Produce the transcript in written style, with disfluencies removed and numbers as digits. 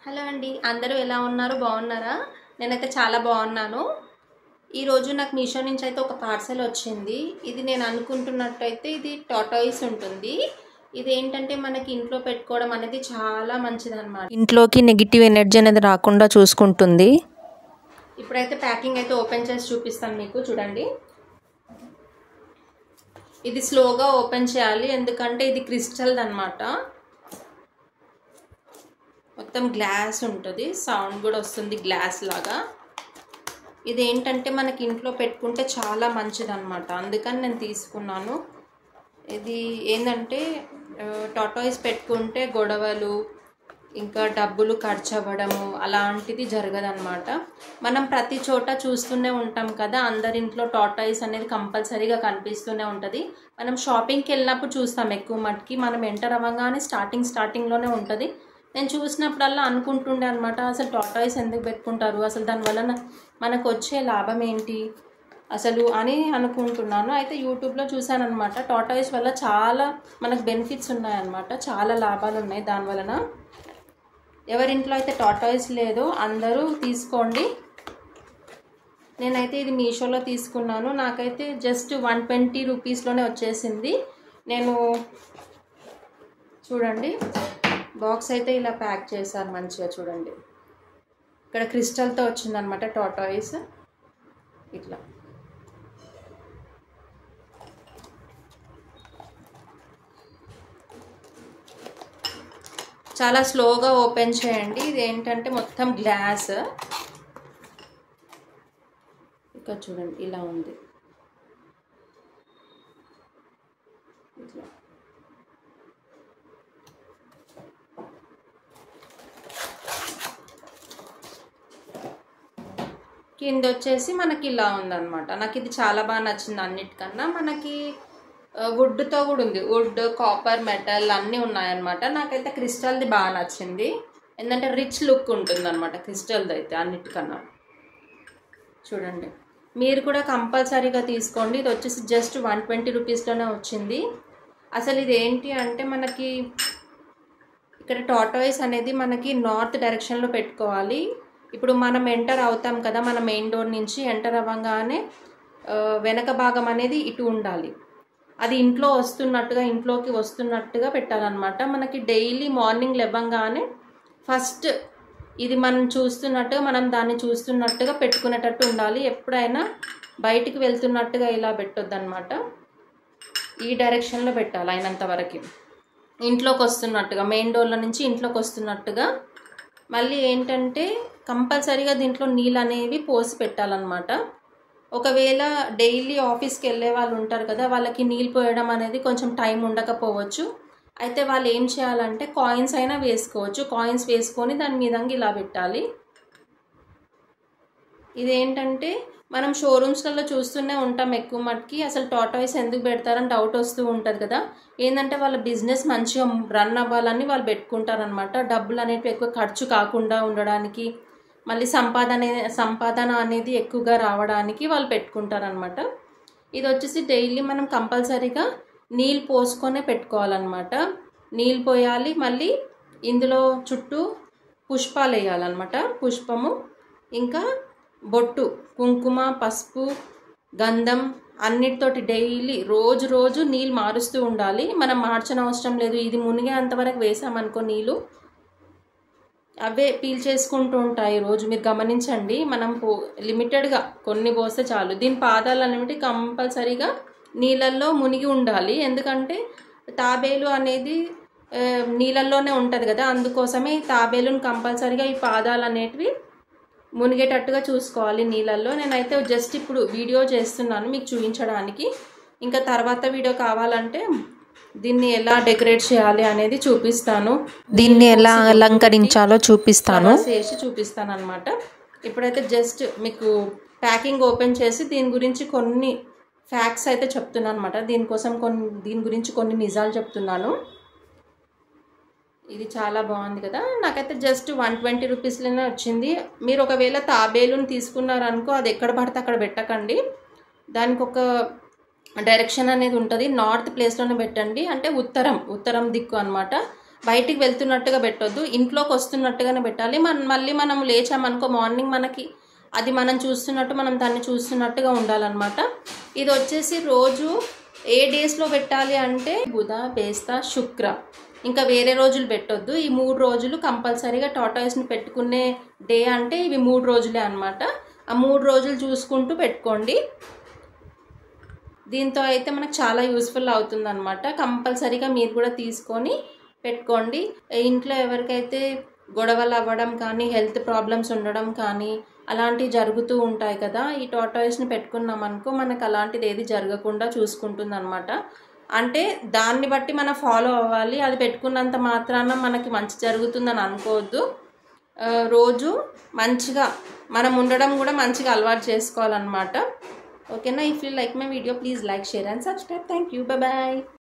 Hello అండి, అందరూ ఎలా ఉన్నారు? బాగున్నారా? నేనైతే చాలా బాగున్నాను. ఈరోజు నాకు మీషో నుంచి అయితే ఒక పార్సల్ వచ్చింది. ఇది నేను అనుకుంటున్నట్టయితే ఇది టాటాయిస్ ఉంటుంది. ఇది ఏంటంటే మనకి ఇంట్లో పెట్టుకోవడం అనేది చాలా మంచిదన్నమాట. ఇంట్లోకి నెగిటివ్ ఎనర్జీ అనేది రాకుండా చూసుకుంటుంది. ఇప్పుడైతే ప్యాకింగ్ అయితే ఓపెన్ చేసి చూపిస్తాను మీకు. చూడండి, ఇది స్లోగా ఓపెన్ చేయాలి ఎందుకంటే ఇది క్రిస్టల్ అన్నమాట. మొత్తం గ్లాస్ ఉంటుంది, సౌండ్ కూడా వస్తుంది గ్లాస్ లాగా. ఇది ఏంటంటే మనకి ఇంట్లో పెట్టుకుంటే చాలా మంచిది అనమాట, అందుకని నేను తీసుకున్నాను. ఇది ఏంటంటే టాటాయిస్ పెట్టుకుంటే గొడవలు ఇంకా డబ్బులు ఖర్చు అవ్వడము అలాంటిది జరగదన్నమాట. మనం ప్రతి చోట చూస్తూనే ఉంటాం కదా, అందరింట్లో టాటాయిస్ అనేది కంపల్సరీగా కనిపిస్తూనే ఉంటుంది. మనం షాపింగ్కి వెళ్ళినప్పుడు చూస్తాం ఎక్కువ మటుకి. మనం ఎంటర్ అవ్వగానే స్టార్టింగ్లోనే ఉంటుంది. నేను చూసినప్పుడల్లా అనుకుంటుండే అనమాట, అసలు టాటాయిస్ ఎందుకు పెట్టుకుంటారు, అసలు దానివల్ల మనకు వచ్చే లాభం ఏంటి అసలు అని అనుకుంటున్నాను. అయితే యూట్యూబ్లో చూసాను అనమాట, టాటాయిస్ వల్ల చాలా మనకు బెనిఫిట్స్ ఉన్నాయన్నమాట, చాలా లాభాలు ఉన్నాయి దానివలన. ఎవరింట్లో అయితే టాటాయిస్ లేదో అందరూ తీసుకోండి. నేనైతే ఇది మీషోలో తీసుకున్నాను. నాకైతే జస్ట్ 120 రూపీస్లోనే వచ్చేసింది. నేను చూడండి, బాక్స్ అయితే ఇలా ప్యాక్ చేశారు మంచిగా. చూడండి, ఇక్కడ క్రిస్టల్తో వచ్చిందనమాట టాటాయిస్. ఇట్లా చాలా స్లోగా ఓపెన్ చేయండి. ఇది ఏంటంటే మొత్తం గ్లాస్. ఇక్కడ చూడండి, ఇలా ఉంది. ఇట్లా కింద వచ్చేసి మనకి ఇలా ఉందన్నమాట. నాకు ఇది చాలా బాగా నచ్చింది అన్నిటికన్నా. మనకి వుడ్తో కూడా ఉంది, వుడ్, కాపర్, మెటల్ అన్నీ ఉన్నాయన్నమాట. నాకైతే క్రిస్టల్ది బాగా నచ్చింది, ఎందుకంటే రిచ్ లుక్ ఉంటుంది అనమాట క్రిస్టల్ది అయితే అన్నిటికన్నా. చూడండి, మీరు కూడా కంపల్సరీగా తీసుకోండి. ఇది వచ్చేసి జస్ట్ 120 రూపీస్లోనే వచ్చింది. అసలు ఇది ఏంటి అంటే మనకి ఇక్కడ టాటాయిస్ అనేది మనకి నార్త్ డైరెక్షన్లో పెట్టుకోవాలి. ఇప్పుడు మనం ఎంటర్ అవుతాం కదా, మన మెయిన్ డోర్ నుంచి ఎంటర్ అవ్వగానే వెనక భాగం అనేది ఇటు ఉండాలి. అది ఇంట్లోకి వస్తున్నట్టుగా పెట్టాలన్నమాట. మనకి డైలీ మార్నింగ్ లేవగానే ఫస్ట్ ఇది మనం చూస్తున్నట్టుగా, మనం దాన్ని చూస్తున్నట్టుగా పెట్టుకునేటట్టు ఉండాలి. ఎప్పుడైనా బయటికి వెళ్తున్నట్టుగా ఇలా పెట్టొద్దన్నమాట, ఈ డైరెక్షన్లో పెట్టాలి అయినంత వరకు. ఇంట్లోకి వస్తున్నట్టుగా, మెయిన్ డోర్ల నుంచి ఇంట్లోకి వస్తున్నట్టుగా. మళ్ళీ ఏంటంటే కంపల్సరీగా దీంట్లో నీళ్ళు అనేవి పోసి పెట్టాలన్నమాట. ఒకవేళ డైలీ ఆఫీస్కి వెళ్ళే వాళ్ళు ఉంటారు కదా, వాళ్ళకి నీళ్ళు పోయడం అనేది కొంచెం టైం ఉండకపోవచ్చు. అయితే వాళ్ళు ఏం చేయాలంటే కాయిన్స్ అయినా వేసుకోవచ్చు. కాయిన్స్ వేసుకొని దాని మీద ఇలా పెట్టాలి. ఇదేంటంటే మనం షోరూమ్స్లలో చూస్తూనే ఉంటాం ఎక్కువ మటుకి, అసలు టాటాయిస్ ఎందుకు పెడతారని డౌట్ వస్తూ ఉంటుంది కదా. ఏంటంటే వాళ్ళ బిజినెస్ మంచిగా రన్ అవ్వాలని వాళ్ళు పెట్టుకుంటారనమాట. డబ్బులు అనేవి ఎక్కువ ఖర్చు కాకుండా ఉండడానికి, మళ్ళీ సంపాదన అనేది ఎక్కువగా రావడానికి వాళ్ళు పెట్టుకుంటారనమాట. ఇది వచ్చేసి డైలీ మనం కంపల్సరీగా నీళ్ళు పోసుకొనే పెట్టుకోవాలన్నమాట. నీళ్ళు పోయాలి, మళ్ళీ ఇందులో చుట్టూ పుష్పాలు వేయాలన్నమాట. పుష్పము, ఇంకా బొట్టు, కుంకుమ, పసుపు, గంధం అన్నిటితోటి డైలీ రోజు నీళ్ళు మారుస్తూ ఉండాలి. మనం మార్చని అవసరం లేదు. ఇది మునిగే అంతవరకు వేసామనుకో నీళ్ళు, అవే పీల్ చేసుకుంటూ ఉంటాయి రోజు. మీరు గమనించండి, మనం లిమిటెడ్గా కొన్ని పోస్తే చాలు. దీని పాదాలు అనేవి కంపల్సరీగా నీళ్ళల్లో మునిగి ఉండాలి, ఎందుకంటే తాబేలు అనేది నీళ్ళల్లోనే ఉంటుంది కదా, అందుకోసమే ఈ తాబేలుని కంపల్సరీగా ఈ పాదాలు అనేటివి మునిగేటట్టుగా చూసుకోవాలి నీళ్ళల్లో. నేనైతే జస్ట్ ఇప్పుడు వీడియో చేస్తున్నాను మీకు చూపించడానికి. ఇంకా తర్వాత వీడియో కావాలంటే దీన్ని ఎలా డెకరేట్ చేయాలి అనేది చూపిస్తాను, దీన్ని ఎలా అలంకరించాలో చూపిస్తాను అనమాట. ఇప్పుడైతే జస్ట్ మీకు ప్యాకింగ్ ఓపెన్ చేసి దీని గురించి కొన్ని ఫ్యాక్ట్స్ అయితే చెప్తున్నాను అనమాట. దీని గురించి కొన్ని నిజాలు చెప్తున్నాను. ఇది చాలా బాగుంది కదా, నాకైతే జస్ట్ 120 రూపీస్లోనే వచ్చింది. మీరు ఒకవేళ తాబేలుని తీసుకున్నారనుకో, అది ఎక్కడ పడితే అక్కడ పెట్టకండి. దానికి ఒక డైరెక్షన్ అనేది ఉంటుంది, నార్త్ ప్లేస్లోనే పెట్టండి. అంటే ఉత్తరం దిక్కు అనమాట. బయటికి వెళ్తున్నట్టుగా పెట్టొద్దు, ఇంట్లోకి వస్తున్నట్టుగానే పెట్టాలి. మళ్ళీ మనం లేచామనుకో మార్నింగ్ మనకి అది మనం చూస్తున్నట్టు, మనం దాన్ని చూస్తున్నట్టుగా ఉండాలన్నమాట. ఇది వచ్చేసి రోజు ఏ డేస్లో పెట్టాలి అంటే బుధ, బేస్త, శుక్ర, ఇంకా వేరే రోజులు పెట్టొద్దు. ఈ 3 రోజులు కంపల్సరీగా టార్టాయిస్ని పెట్టుకునే డే అంటే ఇవి 3 రోజులే అనమాట. ఆ 3 రోజులు చూసుకుంటూ పెట్టుకోండి. దీంతో అయితే మనకు చాలా యూస్ఫుల్ అవుతుంది అనమాట. కంపల్సరీగా మీరు కూడా తీసుకొని పెట్టుకోండి. ఇంట్లో ఎవరికైతే గొడవలు అవ్వడం కానీ, హెల్త్ ప్రాబ్లమ్స్ ఉండడం కానీ అలాంటివి జరుగుతూ ఉంటాయి కదా, ఈ టార్టాయిస్ని పెట్టుకున్నాం అనుకో మనకు అలాంటిది ఏది జరగకుండా చూసుకుంటుంది అనమాట. అంటే దాన్ని బట్టి మనం ఫాలో అవ్వాలి. అది పెట్టుకున్నంత మాత్రాన మనకి మంచి జరుగుతుందని అనుకోవద్దు. రోజు మంచిగా మనం ఉండడం కూడా మంచిగా అలవాటు చేసుకోవాలన్నమాట. ఓకేనా? If you like my video please like, share and subscribe. Thank you. Bye.